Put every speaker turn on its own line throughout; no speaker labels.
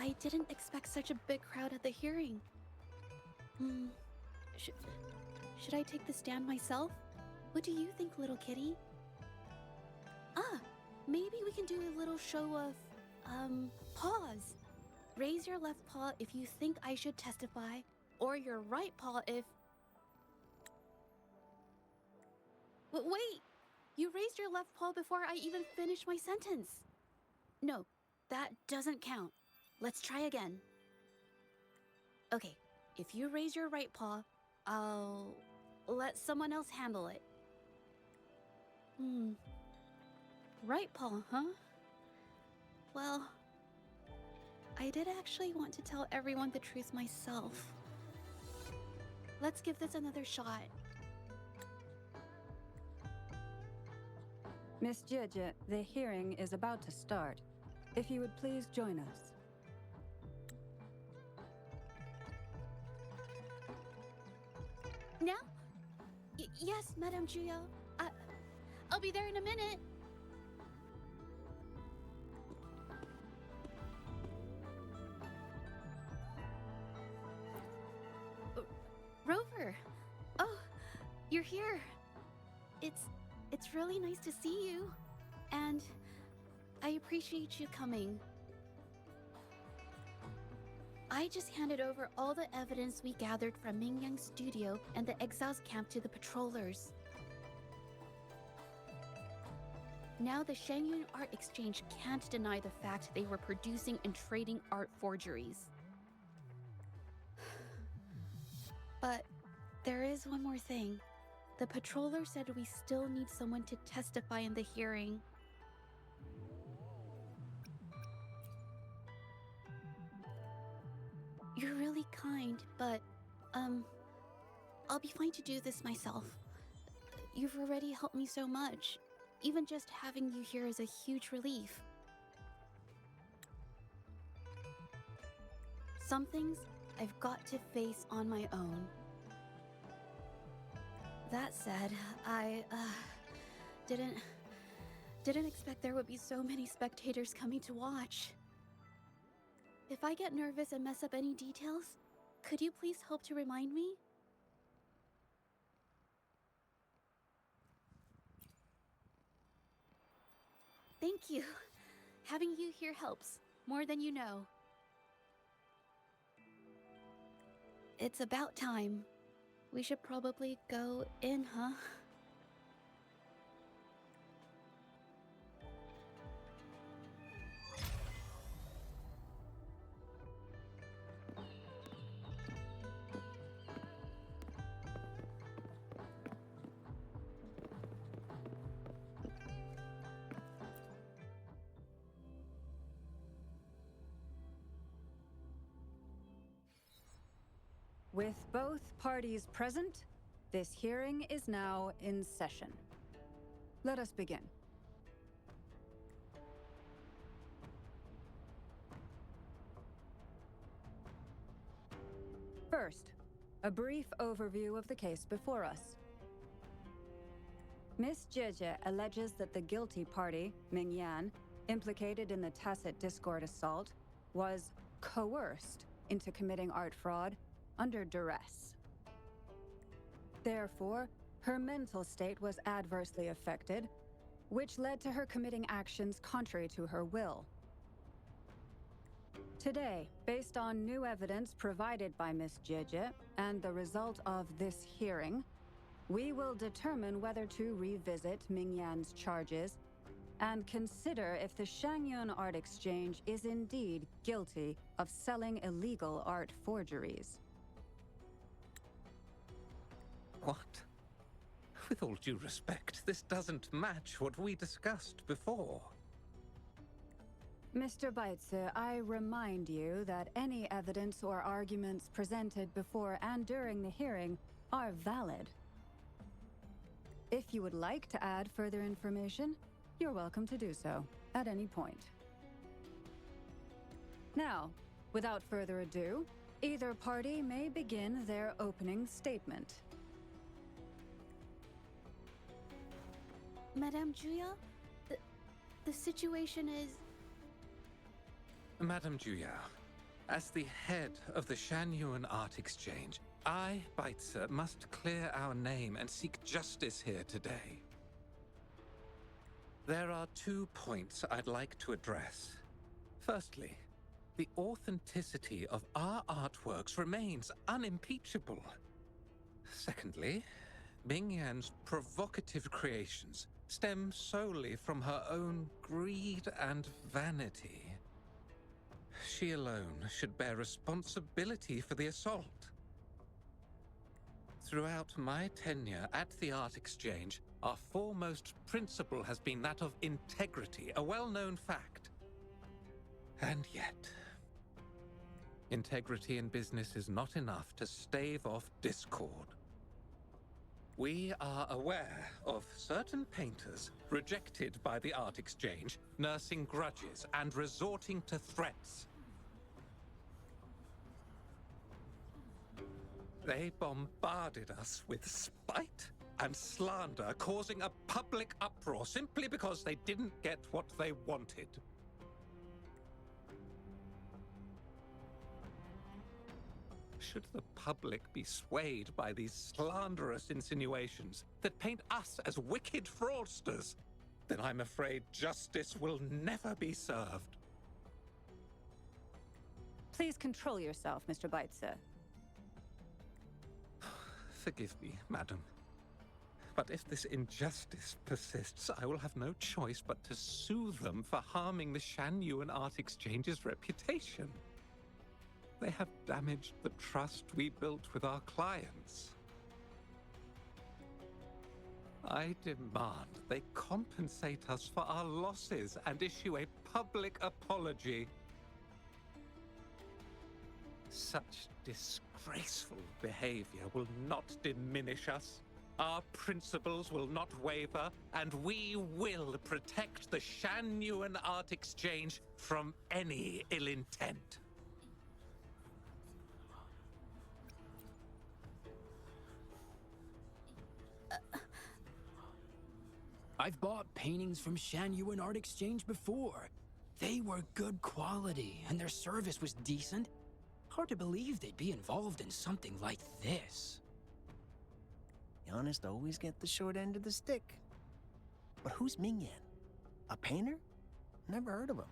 I didn't expect such a big crowd at the hearing. Should I take the stand myself? What do you think, little kitty? Maybe we can do a little show of, paws. Raise your left paw if you think I should testify, or your right paw if... Wait! You raised your left paw before I even finished my sentence. No, that doesn't count. Let's try again. Okay, if you raise your right paw, I'll let someone else handle it. Right paw, huh? Well, I did actually want to tell everyone the truth myself. Let's give this another shot.
Miss Zhezhi, the hearing is about to start. If you would please join us.
Now? Yes, Madame Juyo. I'll be there in a minute. Rover! Oh, you're here. It's really nice to see you. And I appreciate you coming. I just handed over all the evidence we gathered from Mingyang's studio and the exiles camp to the patrollers. Now the Shangyun Art Exchange can't deny the fact they were producing and trading art forgeries. But there is one more thing. The patroller said we still need someone to testify in the hearing. You're really kind, but, I'll be fine to do this myself. You've already helped me so much. Even just having you here is a huge relief. Some things I've got to face on my own. That said, I, didn't expect there would be so many spectators coming to watch. If I get nervous and mess up any details, could you please help to remind me? Thank you. Having you here helps, more than you know. It's about time. We should probably go in, huh?
With both parties present, this hearing is now in session. Let us begin. First, a brief overview of the case before us. Miss Zhezhi alleges that the guilty party, Mingyan, implicated in the tacit discord assault, was coerced into committing art fraud under duress. Therefore, her mental state was adversely affected, which led to her committing actions contrary to her will. Today, based on new evidence provided by Miss Zhezhi and the result of this hearing, we will determine whether to revisit Mingyan's charges and consider if the Shangyun Art Exchange is indeed guilty of selling illegal art forgeries.
What? With all due respect, this doesn't match what we discussed before.
Mr. Baitze, I remind you that any evidence or arguments presented before and during the hearing are valid. If you would like to add further information, you're welcome to do so at any point. Now, without further ado, either party may begin their opening statement.
Madame Juya, the situation is...
Madame Juya, As the head of the Shanyuan Art Exchange, I, Baitzer, must clear our name and seek justice here today. There are 2 points I'd like to address. Firstly, the authenticity of our artworks remains unimpeachable. Secondly, Mingyan's provocative creations stem solely from her own greed and vanity. She alone should bear responsibility for the assault. Throughout my tenure at the Art Exchange, our foremost principle has been that of integrity, a well-known fact. And yet, integrity in business is not enough to stave off discord. We are aware of certain painters rejected by the Art Exchange, nursing grudges and resorting to threats. They bombarded us with spite and slander, causing a public uproar simply because they didn't get what they wanted. Should the public be swayed by these slanderous insinuations that paint us as wicked fraudsters, then I'm afraid justice will never be served.
Please control yourself, Mr. Baitzer.
Forgive me, madam. But if this injustice persists, I will have no choice but to sue them for harming the Shanyuan Art Exchange's reputation. They have damaged the trust we built with our clients. I demand they compensate us for our losses and issue a public apology. Such disgraceful behavior will not diminish us. Our principles will not waver, and we will protect the Shanyuan Art Exchange from any ill intent.
I've bought paintings from Shanyuan Art Exchange before. They were good quality, and their service was decent. Hard to believe they'd be involved in something like this.
The honest always get the short end of the stick. But who's Mingyan? A painter? Never heard of him.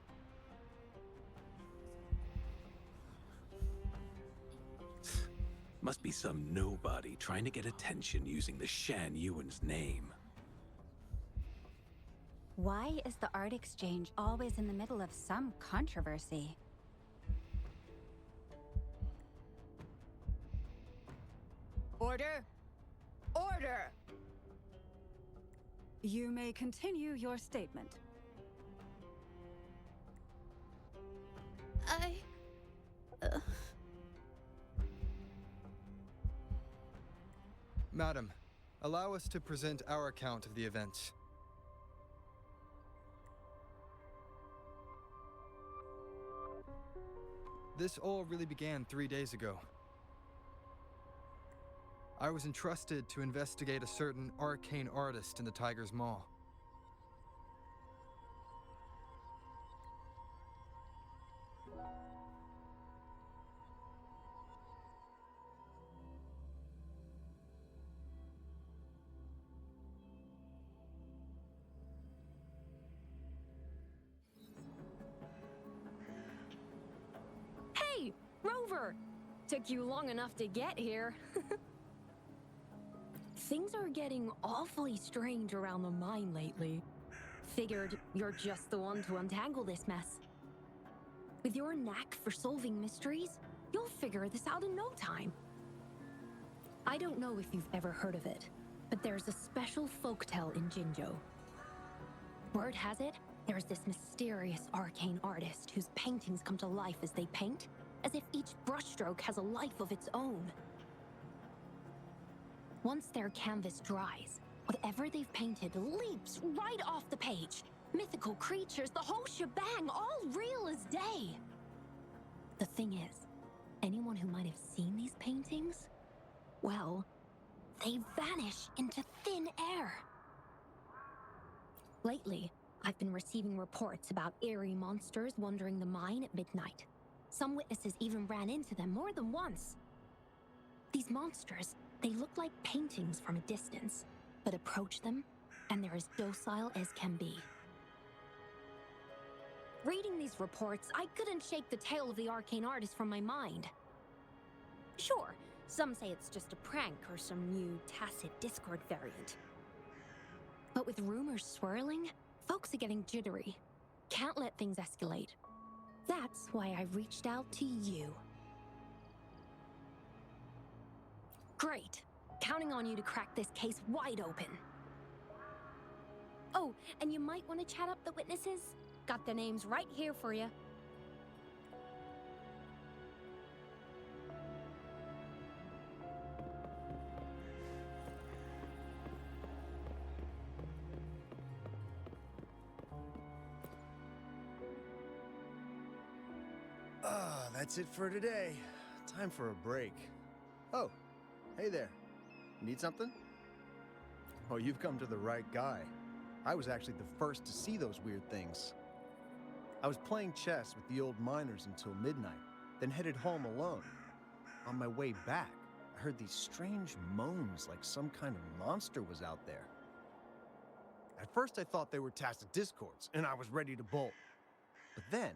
Must be some nobody trying to get attention using the Shanyuan's name.
Why is the Art Exchange always in the middle of some controversy?
Order! Order! You may continue your statement.
Madam, allow us to present our account of the events. This all really began 3 days ago. I was entrusted to investigate a certain arcane artist in the Tiger's Maw.
Hey, Rover! Took you long enough to get here. Things are getting awfully strange around the mine lately. Figured you're just the one to untangle this mess. With your knack for solving mysteries, you'll figure this out in no time. I don't know if you've ever heard of it, but there's a special folktale in Jinzhou. Word has it, there's this mysterious arcane artist whose paintings come to life as they paint, as if each brushstroke has a life of its own. Once their canvas dries, whatever they've painted leaps right off the page. Mythical creatures, the whole shebang, all real as day. The thing is, anyone who might have seen these paintings, well, they vanish into thin air. Lately, I've been receiving reports about eerie monsters wandering the mine at midnight. Some witnesses even ran into them more than once. These monsters, they look like paintings from a distance, but approach them, and they're as docile as can be. Reading these reports, I couldn't shake the tale of the arcane artist from my mind. Sure, some say it's just a prank or some new tacit Discord variant. But with rumors swirling, folks are getting jittery. Can't let things escalate. That's why I reached out to you. Great. Counting on you to crack this case wide open. Oh, and you might want to chat up the witnesses. Got their names right here for you.
That's it for today. Time for a break. Oh, hey there. Need something? Oh, you've come to the right guy. I was actually the first to see those weird things. I was playing chess with the old miners until midnight, then headed home alone. On my way back, I heard these strange moans like some kind of monster was out there. At first I thought they were tacit discords, and I was ready to bolt. But then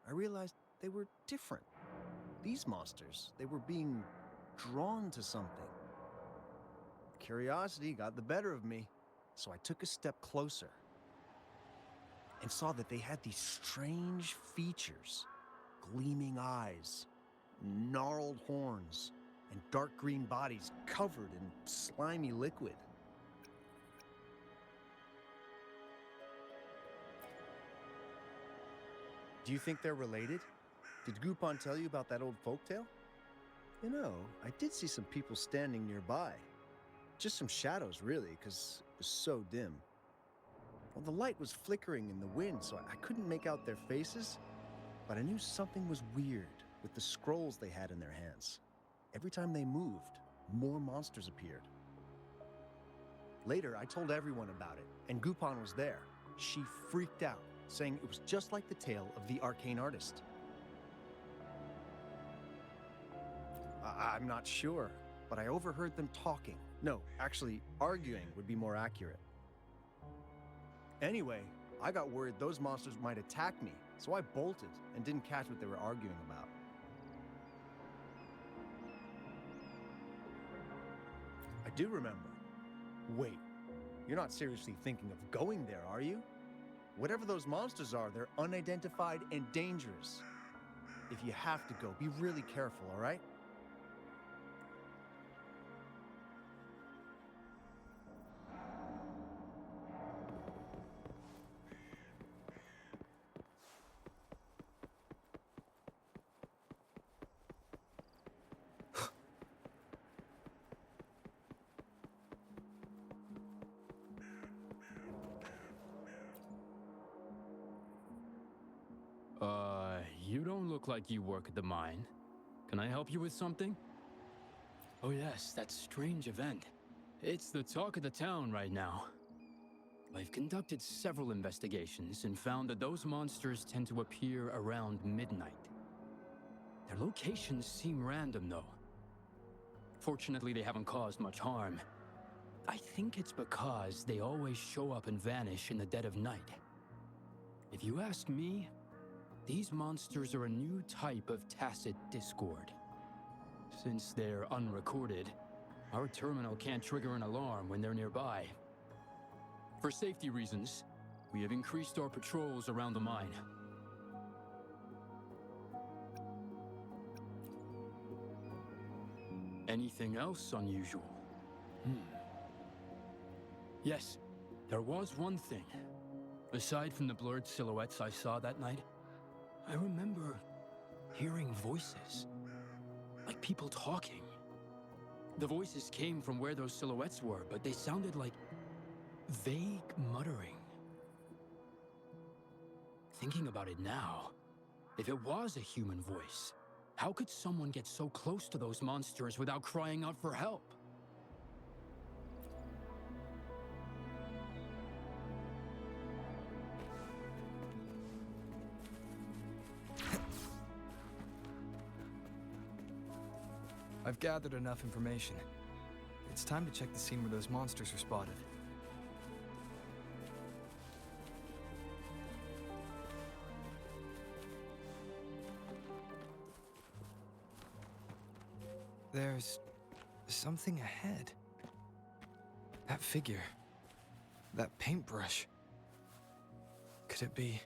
I realized they were different. These monsters, they were being drawn to something. Curiosity got the better of me, so I took a step closer and saw that they had these strange features. Gleaming eyes, gnarled horns, and dark green bodies covered in slimy liquid. Do you think they're related? Did Gupon tell you about that old folktale? You know, I did see some people standing nearby. Just some shadows, really, because it was so dim. Well, the light was flickering in the wind, so I couldn't make out their faces, but I knew something was weird with the scrolls they had in their hands. Every time they moved, more monsters appeared. Later, I told everyone about it, and Gupon was there. She freaked out, saying it was just like the tale of the arcane artist. I'm not sure, but I overheard them talking. No, actually, arguing would be more accurate. Anyway, I got worried those monsters might attack me, so I bolted and didn't catch what they were arguing about. I do remember. Wait, you're not seriously thinking of going there, are you? Whatever those monsters are, they're unidentified and dangerous. If you have to go, be really careful, all right?
You don't look like you work at the mine. Can I help you with something? Oh yes, that strange event. It's the talk of the town right now. I've conducted several investigations and found that those monsters tend to appear around midnight. Their locations seem random, though. Fortunately, they haven't caused much harm. I think it's because they always show up and vanish in the dead of night. If you ask me, these monsters are a new type of tacit discord. Since they're unrecorded, our terminal can't trigger an alarm when they're nearby. For safety reasons, we have increased our patrols around the mine. Anything else unusual? Yes, there was one thing. Aside from the blurred silhouettes I saw that night, I remember hearing voices, like people talking. The voices came from where those silhouettes were, but they sounded like vague muttering. Thinking about it now, if it was a human voice, how could someone get so close to those monsters without crying out for help?
I've gathered enough information. It's time to check the scene where those monsters were spotted. There's something ahead. That figure. That paintbrush. Could it be...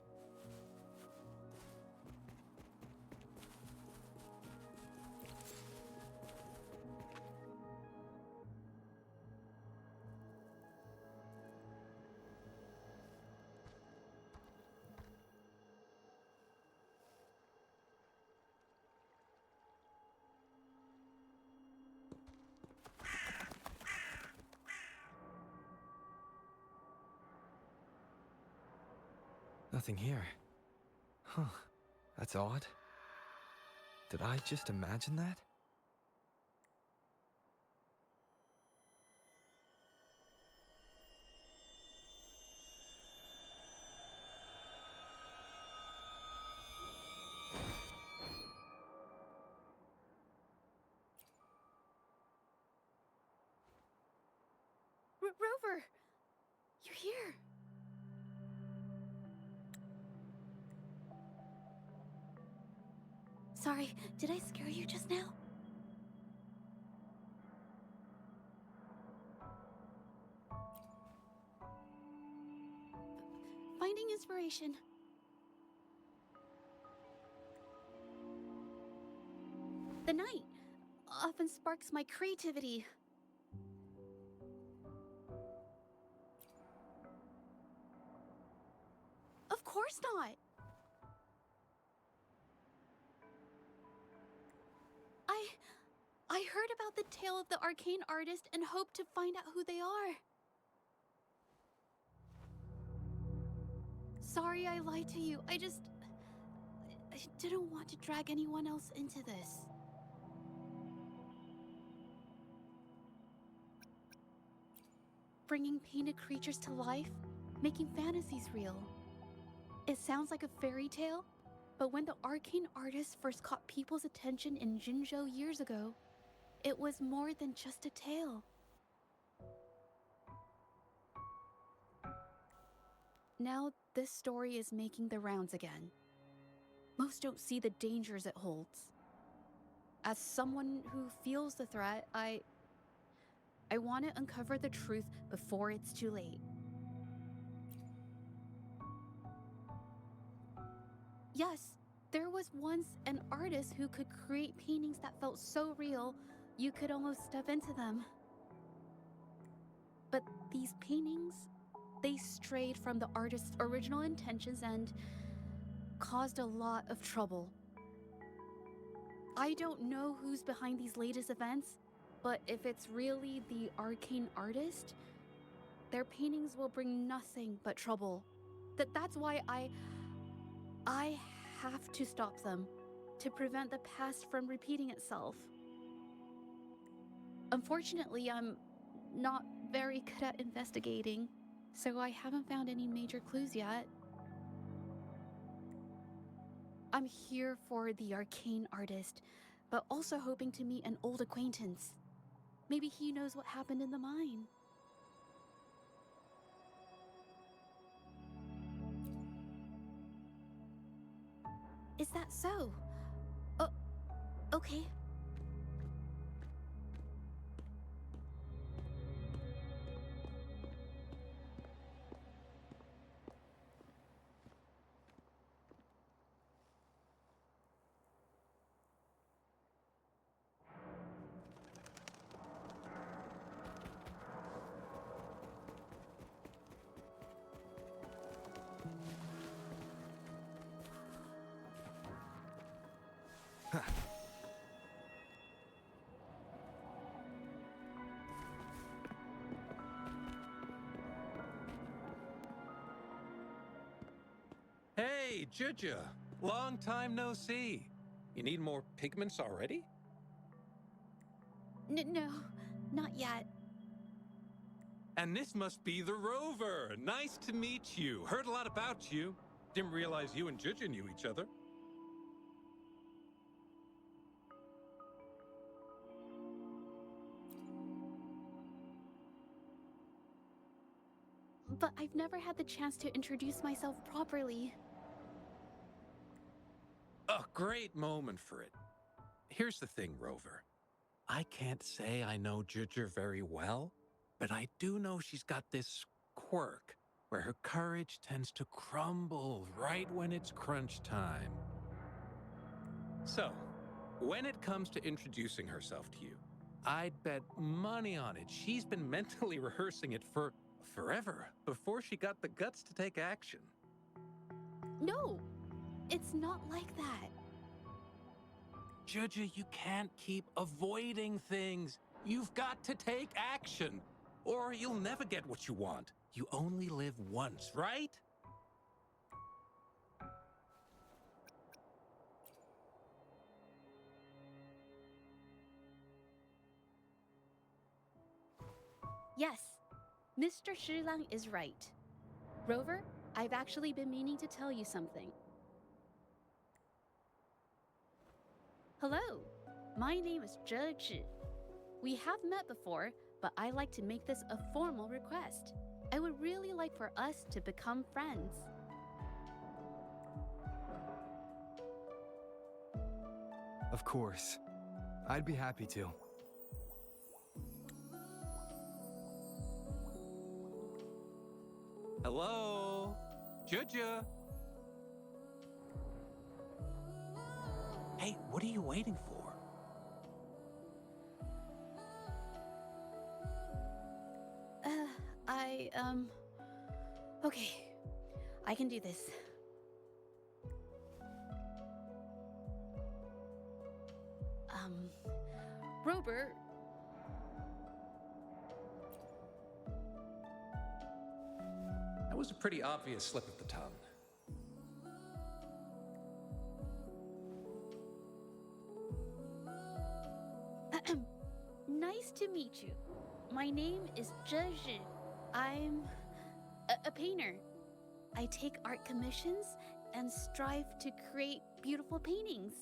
Nothing here. Huh. That's odd. Did I just imagine that?
Rover! You're here! Sorry, did I scare you just now? Finding inspiration. The night often sparks my creativity. Of course not! I heard about the tale of the arcane artist and hoped to find out who they are. Sorry I lied to you. I didn't want to drag anyone else into this. Bringing painted creatures to life, making fantasies real. It sounds like a fairy tale, but when the arcane artist first caught people's attention in Jinzhou years ago, it was more than just a tale. Now this story is making the rounds again. Most don't see the dangers it holds. As someone who feels the threat, I want to uncover the truth before it's too late. Yes, there was once an artist who could create paintings that felt so real, you could almost step into them. But these paintings, they strayed from the artist's original intentions and caused a lot of trouble. I don't know who's behind these latest events, but if it's really the arcane artist, their paintings will bring nothing but trouble. That's why I have to stop them, to prevent the past from repeating itself. Unfortunately, I'm not very good at investigating, so I haven't found any major clues yet. I'm here for the arcane artist, but also hoping to meet an old acquaintance. Maybe he knows what happened in the mine. Is that so? Okay.
Hey, Zhezhi! Long time no see. You need more pigments already?
No, not yet.
And this must be the Rover. Nice to meet you. Heard a lot about you. Didn't realize you and Zhezhi knew each other.
but I've never had the chance to introduce myself properly.
A great moment for it. Here's the thing, Rover. I can't say I know Zhezhi very well, but I do know she's got this quirk where her courage tends to crumble right when it's crunch time. So, when it comes to introducing herself to you, I'd bet money on it she's been mentally rehearsing it for forever before she got the guts to take action.
No, it's not like that.
Zhezhi, you can't keep avoiding things. You've got to take action, or you'll never get what you want. You only live once, right?
Yes, Mr. Shilang is right. Rover, I've actually been meaning to tell you something. Hello, my name is Zhezhi. We have met before, but I like to make this a formal request. I would really like for us to become friends.
Of course. I'd be happy to.
Hello? Zhezhi? Hey, what are you waiting for?
Okay, I can do this. Rover.
That was a pretty obvious slip of the tongue.
Nice to meet you. My name is Zhezhi. I'm a painter. I take art commissions and strive to create beautiful paintings.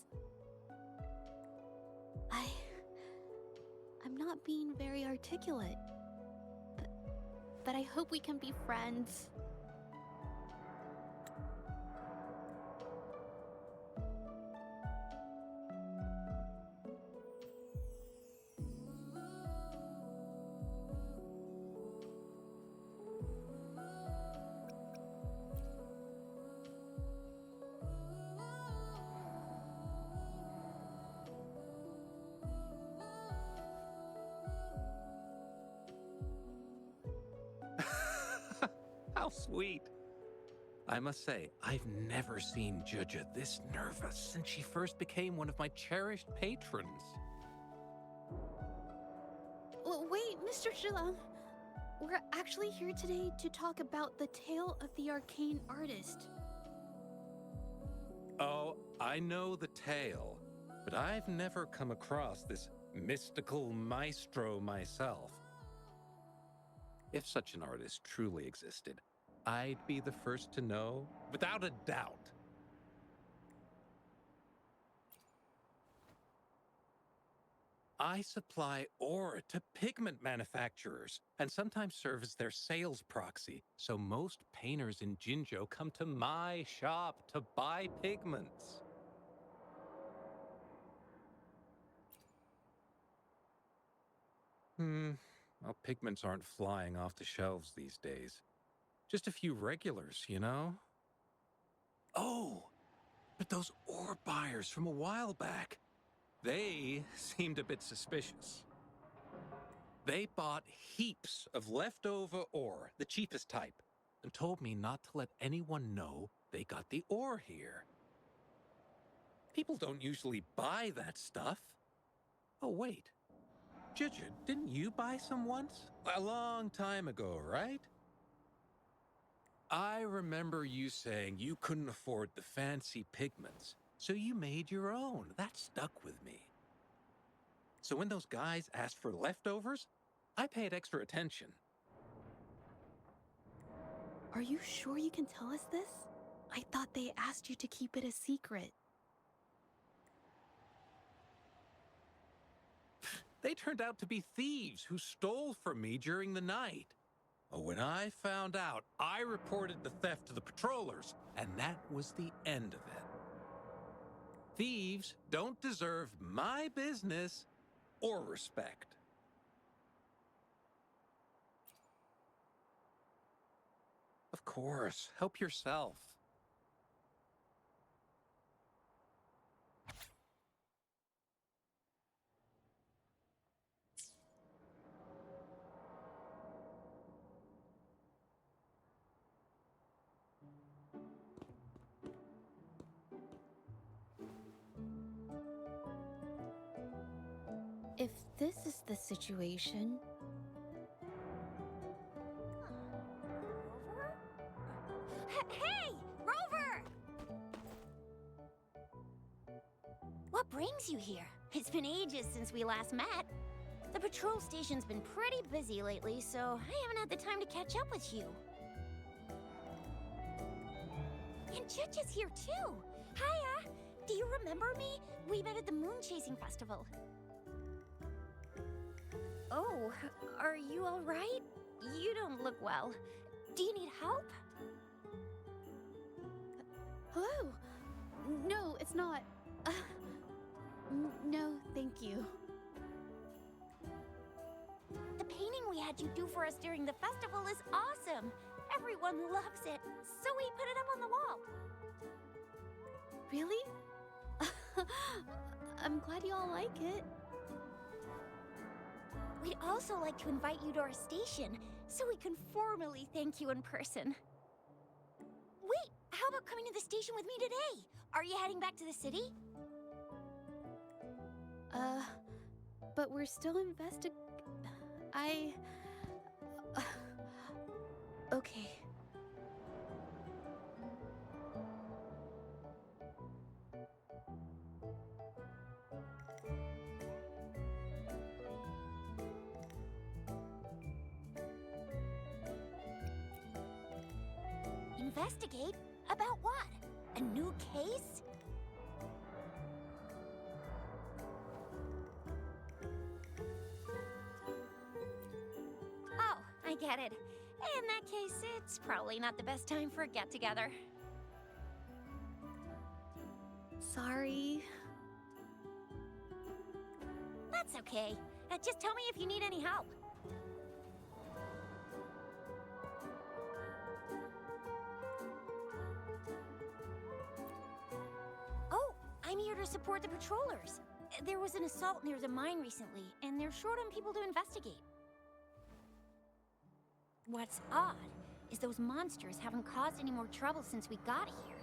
I'm not being very articulate, but I hope we can be friends.
How sweet. I must say, I've never seen Zhezhi this nervous since she first became one of my cherished patrons.
Wait, Mr. Shilang. We're actually here today to talk about the tale of the arcane artist.
Oh, I know the tale, but I've never come across this mystical maestro myself. If such an artist truly existed, I'd be the first to know, without a doubt. I supply ore to pigment manufacturers and sometimes serve as their sales proxy, so most painters in Jinzhou come to my shop to buy pigments. Well, pigments aren't flying off the shelves these days. Just a few regulars, you know? Oh, but those ore buyers from a while back, they seemed a bit suspicious. They bought heaps of leftover ore, the cheapest type, and told me not to let anyone know they got the ore here. People don't usually buy that stuff. Oh, wait. Zhezhi, didn't you buy some once? A long time ago, right? I remember you saying you couldn't afford the fancy pigments, so you made your own. That stuck with me. So when those guys asked for leftovers, I paid extra attention.
Are you sure you can tell us this? I thought they asked you to keep it a secret.
They turned out to be thieves who stole from me during the night. When I found out, I reported the theft to the patrollers, and that was the end of it. Thieves don't deserve my business or respect. Of course, help yourself.
If this is the situation,
Rover? Hey! Rover! What brings you here? It's been ages since we last met. The patrol station's been pretty busy lately, so I haven't had the time to catch up with you. And Zhezhi's here too. Hiya! Do you remember me? We met at the moon chasing festival. Oh, are you all right? You don't look well. Do you need help?
hello? No, it's not. No, thank you.
The painting we had you do for us during the festival is awesome. Everyone loves it, so we put it up on the wall.
Really? I'm glad you all like it.
We'd also like to invite you to our station, so we can formally thank you in person. Wait, how about coming to the station with me today? Are you heading back to the city?
But we're still okay.
Investigate? About what? A new case? Oh, I get it. In that case, it's probably not the best time for a get-together.
Sorry.
That's okay. Just tell me if you need any help. Oh, I'm here to support the patrollers. There was an assault near the mine recently, and they're short on people to investigate. What's odd is those monsters haven't caused any more trouble since we got here.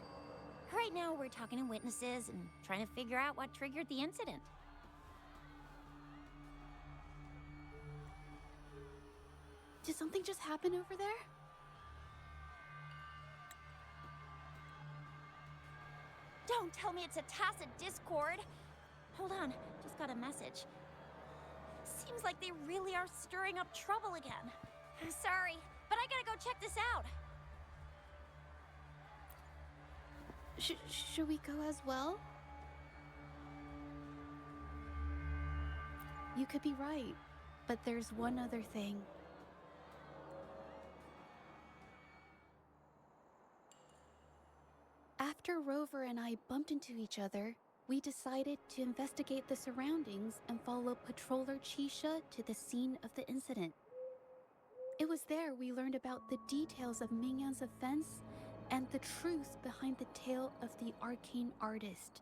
Right now, we're talking to witnesses and trying to figure out what triggered the incident.
Did something just happen over there?
Don't tell me it's a tacit discord. Hold on, just got a message. Seems like they really are stirring up trouble again. Sorry, but I gotta go check this out.
Should we go as well? You could be right, but there's one other thing. After Rover and I bumped into each other, we decided to investigate the surroundings and follow Patroller Chisha to the scene of the incident. It was there we learned about the details of Mingyan's offense and the truth behind the tale of the arcane artist.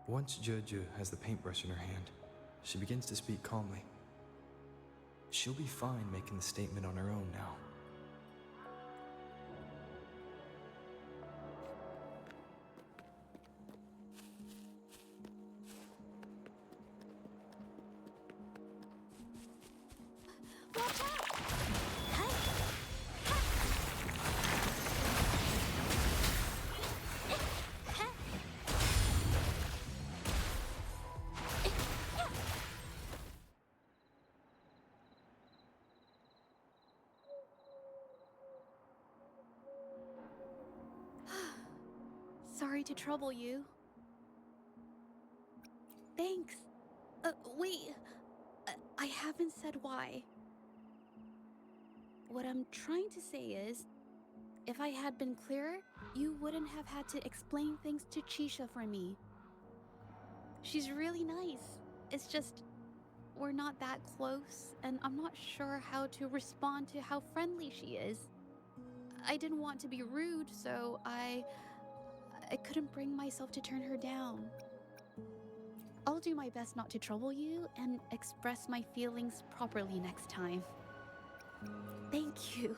Once Zhezhi has the paintbrush in her hand, she begins to speak calmly. She'll be fine making the statement on her own now.
Watch out!
Sorry to trouble you. Thanks. Wait. I haven't said why. what I'm trying to say is, if I had been clearer, you wouldn't have had to explain things to Chisha for me. She's really nice. It's just, we're not that close, and I'm not sure how to respond to how friendly she is. I didn't want to be rude, so I couldn't bring myself to turn her down. I'll do my best not to trouble you and express my feelings properly next time. Thank you.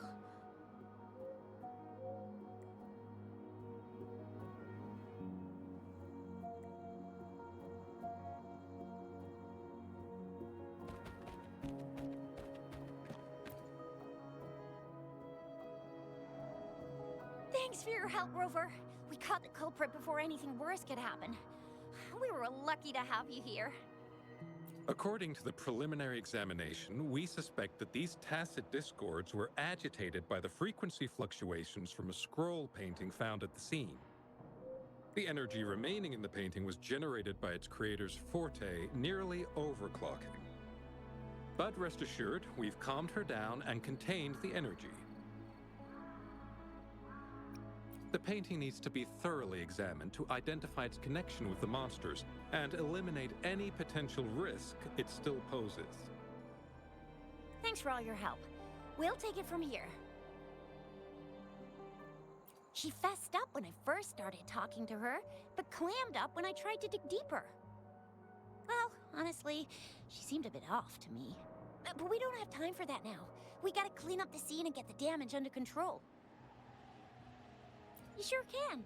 Thanks for your help, Rover. We caught the culprit before anything worse could happen. We were lucky to have you here.
According to the preliminary examination, we suspect that these tacit discords were agitated by the frequency fluctuations from a scroll painting found at the scene. The energy remaining in the painting was generated by its creator's forte, nearly overclocking. But rest assured, we've calmed her down and contained the energy. The painting needs to be thoroughly examined to identify its connection with the monsters and eliminate any potential risk it still poses.
Thanks for all your help. We'll take it from here. She fessed up when I first started talking to her, but clammed up when I tried to dig deeper. Well, honestly, she seemed a bit off to me. But we don't have time for that now. We gotta clean up the scene and get the damage under control. You sure can.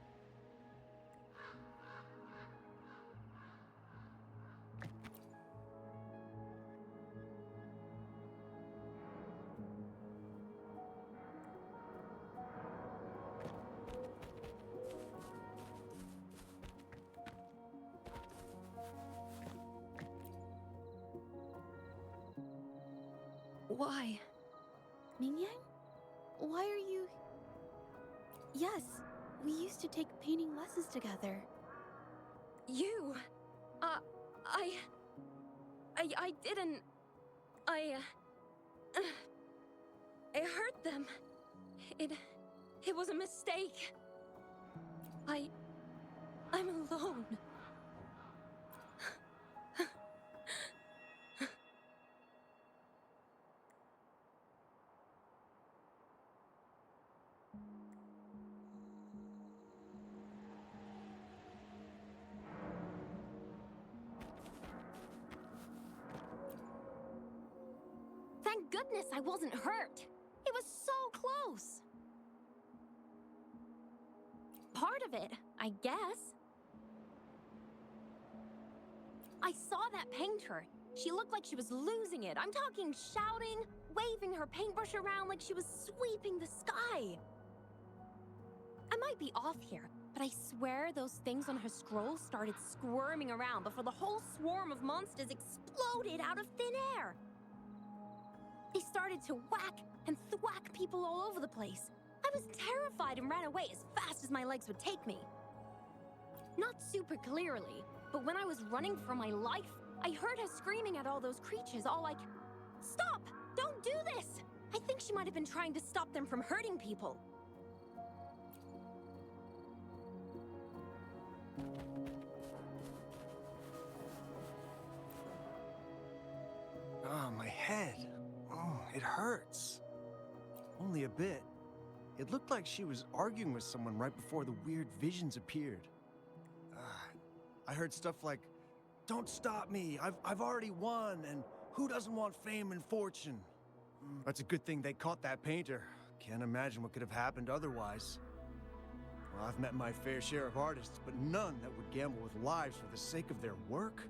Why? Mingyang? Why are you... Yes, we used to take painting lessons together.
You? I didn't... I hurt them. It was a mistake. I'm alone. Thank goodness I wasn't hurt. It was so close. Part of it, I guess. I saw that painter. She looked like she was losing it. I'm talking shouting, waving her paintbrush around like she was sweeping the sky. I might be off here, but I swear those things on her scroll started squirming around before the whole swarm of monsters exploded out of thin air. They started to whack and thwack people all over the place. I was terrified and ran away as fast as my legs would take me. Not super clearly, but when I was running for my life, I heard her screaming at all those creatures, all like, "Stop! Don't do this!" I think she might have been trying to stop them from hurting people.
Ah, my head. Oh, it hurts. Only a bit. It looked like she was arguing with someone right before the weird visions appeared. I heard stuff like, "Don't stop me, I've already won, and who doesn't want fame and fortune?" That's a good thing they caught that painter. Can't imagine what could have happened otherwise. Well, I've met my fair share of artists, but none that would gamble with lives for the sake of their work.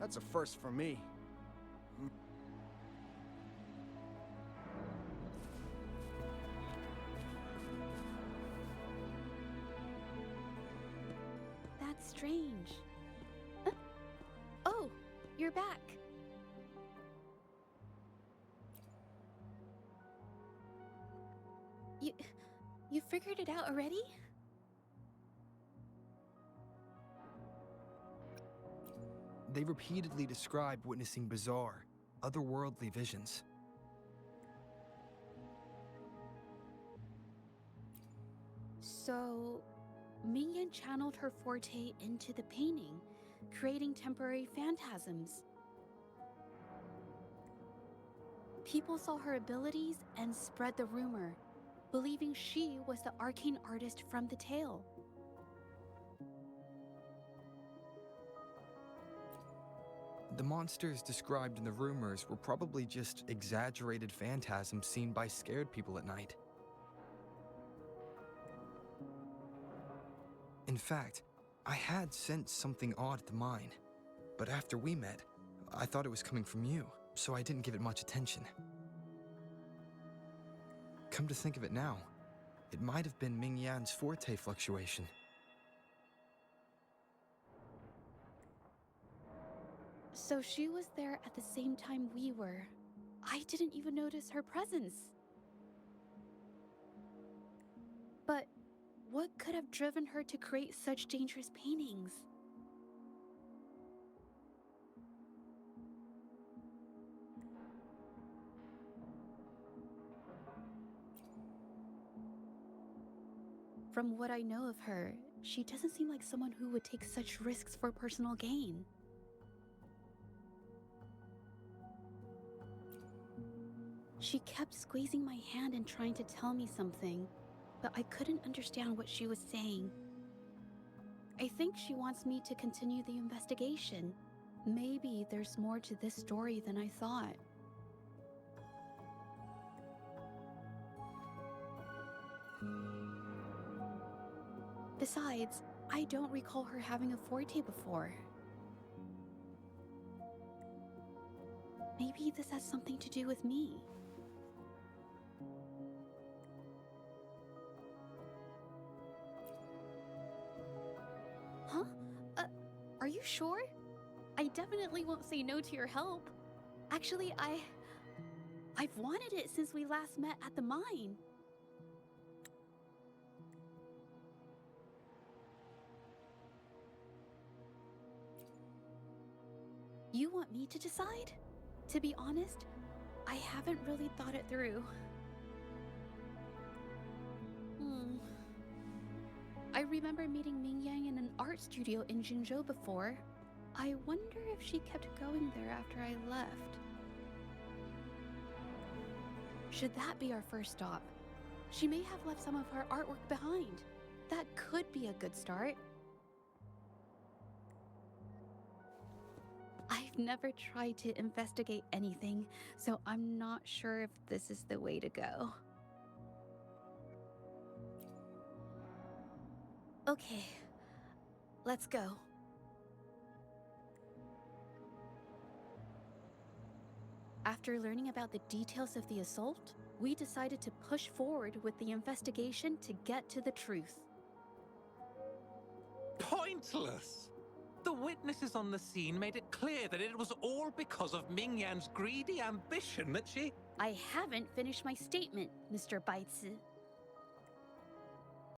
That's a first for me.
That's strange. Oh, you're back. You figured it out already?
They repeatedly describe witnessing bizarre, otherworldly visions.
So, Mingyan channeled her forte into the painting, creating temporary phantasms. People saw her abilities and spread the rumor, believing she was the arcane artist from the tale.
The monsters described in the rumors were probably just exaggerated phantasms seen by scared people at night. In fact, I had sensed something odd at the mine, but after we met, I thought it was coming from you, so I didn't give it much attention. Come to think of it now, it might have been Mingyan's forte fluctuation.
So she was there at the same time we were. I didn't even notice her presence. But what could have driven her to create such dangerous paintings? From what I know of her, she doesn't seem like someone who would take such risks for personal gain. She kept squeezing my hand and trying to tell me something, but I couldn't understand what she was saying. I think she wants me to continue the investigation. Maybe there's more to this story than I thought. Besides, I don't recall her having a forte before. Maybe this has something to do with me. Huh? Are you sure? I definitely won't say no to your help. Actually, I've wanted it since we last met at the mine. You want me to decide? To be honest, I haven't really thought it through. I remember meeting Mingyang in an art studio in Jinzhou before. I wonder if she kept going there after I left. Should that be our first stop? She may have left some of her artwork behind. That could be a good start. I've never tried to investigate anything, so I'm not sure if this is the way to go. Okay, let's go. After learning about the details of the assault, we decided to push forward with the investigation to get to the truth.
Pointless! The witnesses on the scene made it clear that it was all because of Mingyan's greedy ambition that she...
I haven't finished my statement, Mr. Baizi.